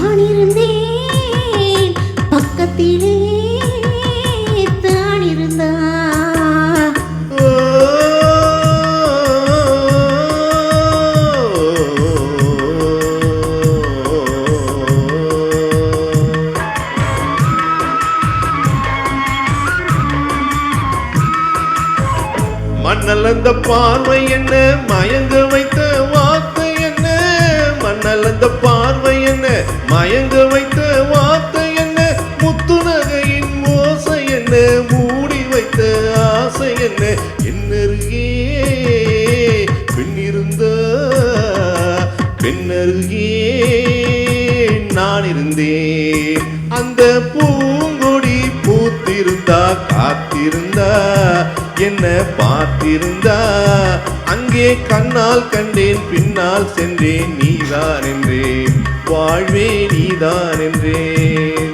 நான் இருந்தேன் பக்கத்திலே தான் இருந்தா. மண்ணலந்த பார்வை என்ன, மயங்க வைத்த வார்த்தை என்ன, மண்ணலந்த பார்வை என்ன, மயங்க வைத்த வார்த்தை என்ன, முத்துநகையின் ஓசை என்ன, மூடி வைத்த ஆசை என்ன, என்னருகே பெண்ணிருந்த பெண்ணருகே நான் இருந்தேன். அந்த பூங்கொடி பூத்திருந்தா காத்திருந்தா என்ன பார்த்திருந்தா, அங்கே கண்ணால் கண்டேன் பின்னால் சென்றேன், நீதான் என்றேன் வாழ்வே நீதான் என்றேன்.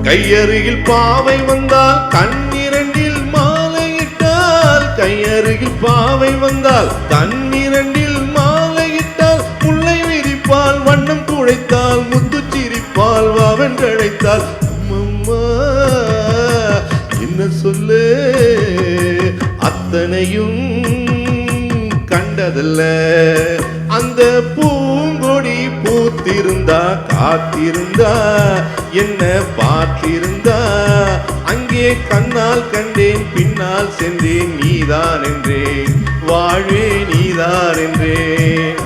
கையருகில் பாவை வந்தால் கண்ணிரண்டில் மாலையிட்டால், கையருகில் பாவை வந்தால் கண்ணிரண்டில் மாலையிட்டால், முல்லை விரிப்பால் வண்ணம் குழைத்தால், முத்து சிரிப்பால் வாவென்றழைத்தால், அம்மம்மா என்ன சொல்லு அத்தனையும் கண்டதல்ல. அந்த பூங்கொடி பூத்திருந்தா காத்திருந்தா என்ன பார்த்திருந்தா, அங்கே கண்ணால் கண்டேன் பின்னால் சென்றேன், நீதான் என்றேன் வாழ்வே நீதான் என்றேன்.